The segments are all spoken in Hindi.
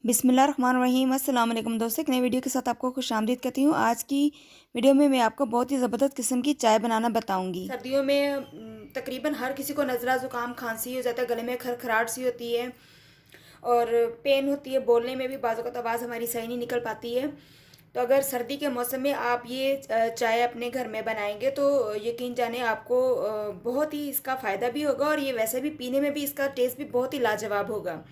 बिस्मिल्लाहिर्रहमानिर्रहीम। अस्सलाम वालेकुम दोस्तों, एक नई वीडियो के साथ आपको खुशामदीद कहती हूँ। आज की वीडियो में मैं आपको बहुत ही ज़बरदस्त किस्म की चाय बनाना बताऊँगी। सर्दियों में तकरीबन हर किसी को नज़ला ज़ुकाम खांसी हो जाता है, गले में खरखराहट सी होती है और पेन होती है, बोलने में भी बाज़ औक़ात आवाज़ हमारी सही नहीं निकल पाती है। तो अगर सर्दी के मौसम में आप ये चाय अपने घर में बनाएंगे तो यकीन जाने आपको बहुत ही इसका फ़ायदा भी होगा और ये वैसे भी पीने में भी इसका टेस्ट भी बहुत ही लाजवाब होगा।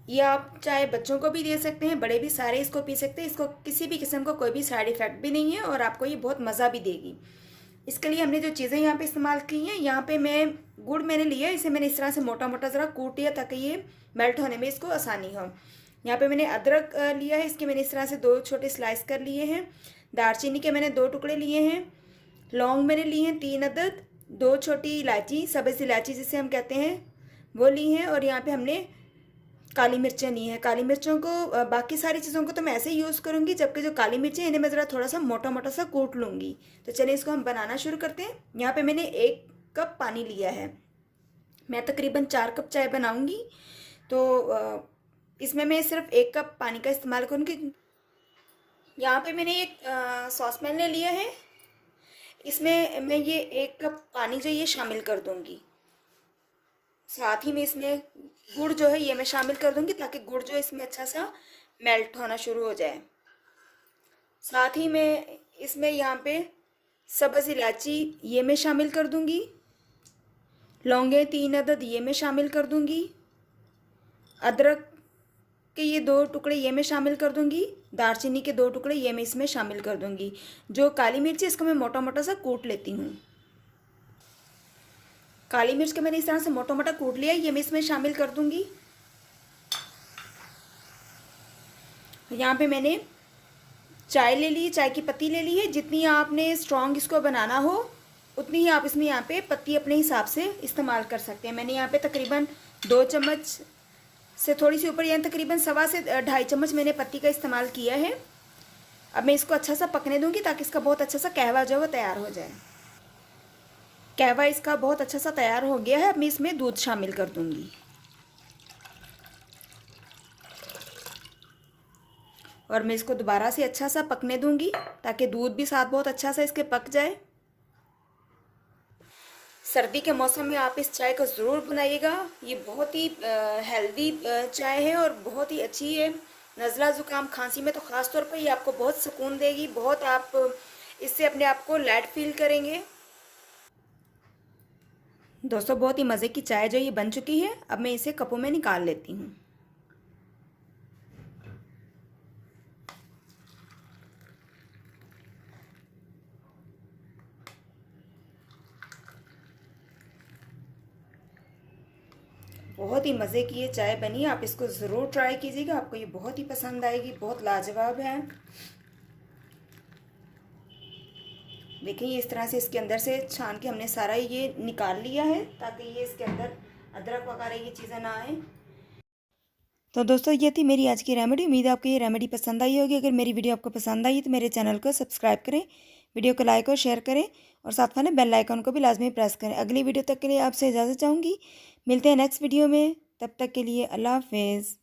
ये आप चाहे बच्चों को भी दे सकते हैं, बड़े भी सारे इसको पी सकते हैं। इसको किसी भी किस्म का कोई भी साइड इफ़ेक्ट भी नहीं है और आपको ये बहुत मज़ा भी देगी। इसके लिए हमने जो चीज़ें यहाँ पे इस्तेमाल की हैं, यहाँ पे मैं गुड़ मैंने लिया है, इसे मैंने इस तरह से मोटा मोटा ज़रा कूट लिया ताकि ये मेल्ट होने में इसको आसानी हो। यहाँ पे मैंने अदरक लिया है, इसके मैंने इस तरह से 2 छोटे स्लाइस कर लिए हैं। दालचीनी के मैंने 2 टुकड़े लिए हैं। लौंग मैंने लिए हैं 3 अदद। 2 छोटी इलायची, सब्ज़ इलायची जिसे हम कहते हैं, वो ली हैं। और यहाँ पे हमने काली मिर्चें ली हैं। काली मिर्चों को बाकी सारी चीज़ों को तो मैं ऐसे ही यूज़ करूँगी, जबकि जो काली मिर्चें इन्हें मैं ज़रा थोड़ा सा मोटा मोटा सा कूट लूँगी। तो चलिए इसको हम बनाना शुरू करते हैं। यहाँ पे मैंने 1 कप पानी लिया है। मैं तकरीबन 4 कप चाय बनाऊँगी, तो इसमें मैं सिर्फ 1 कप पानी का इस्तेमाल करूँगी। यहाँ पे मैंने एक सॉसपैन ले लिया है, इसमें मैं ये 1 कप पानी जो ये शामिल कर दूँगी। साथ ही में इसमें गुड़ जो है ये मैं शामिल कर दूंगी ताकि गुड़ जो इसमें अच्छा सा मेल्ट होना शुरू हो जाए। साथ ही में इसमें यहाँ पे सब्ज़ इलायची ये मैं शामिल कर दूंगी। लौंगे 3 अदद ये मैं शामिल कर दूंगी। अदरक के ये 2 टुकड़े ये मैं शामिल कर दूंगी। दालचीनी के 2 टुकड़े ये मैं इसमें शामिल कर दूंगी। जो काली मिर्च है इसको मैं मोटा मोटा सा कूट लेती हूँ। काली मिर्च के मैंने इस तरह से मोटा मोटा कूट लिया, ये मैं इसमें शामिल कर दूंगी। यहाँ पे मैंने चाय ले ली, चाय की पत्ती ले ली है। जितनी आपने स्ट्रॉन्ग इसको बनाना हो उतनी ही आप इसमें यहाँ पे पत्ती अपने हिसाब से इस्तेमाल कर सकते हैं। मैंने यहाँ पे तकरीबन 2 चम्मच से थोड़ी सी ऊपर, यानी तकरीबन 1.25 से 2.5 चम्मच मैंने पत्ती का इस्तेमाल किया है। अब मैं इसको अच्छा सा पकने दूँगी ताकि इसका बहुत अच्छा सा कहवा जो है वो तैयार हो जाए। कहवा इसका बहुत अच्छा सा तैयार हो गया है। अब मैं इसमें दूध शामिल कर दूँगी और मैं इसको दोबारा से अच्छा सा पकने दूंगी ताकि दूध भी साथ बहुत अच्छा सा इसके पक जाए। सर्दी के मौसम में आप इस चाय को ज़रूर बनाइएगा। ये बहुत ही हेल्दी चाय है और बहुत ही अच्छी है। नज़ला ज़ुकाम खांसी में तो ख़ास तौर पर ये आपको बहुत सुकून देगी। बहुत आप इससे अपने आप को लाइट फील करेंगे। दोस्तों, बहुत ही मज़े की चाय जो ये बन चुकी है। अब मैं इसे कपों में निकाल लेती हूँ। बहुत ही मज़े की ये चाय बनी, आप इसको ज़रूर ट्राई कीजिएगा, आपको ये बहुत ही पसंद आएगी। बहुत लाजवाब है। देखिए इस तरह से इसके अंदर से छान के हमने सारा ये निकाल लिया है ताकि ये इसके अंदर अदरक वगैरह ये चीज़ें ना आए। तो दोस्तों, ये थी मेरी आज की रेमेडी। उम्मीद है आपको ये रेमेडी पसंद आई होगी। अगर मेरी वीडियो आपको पसंद आई तो मेरे चैनल को सब्सक्राइब करें, वीडियो को लाइक और शेयर करें और साथ वाले बेल आइकन को भी लाजमी प्रेस करें। अगली वीडियो तक के लिए आपसे इजाज़त चाहूँगी। मिलते हैं नेक्स्ट वीडियो में, तब तक के लिए अल्लाह हाफिज़।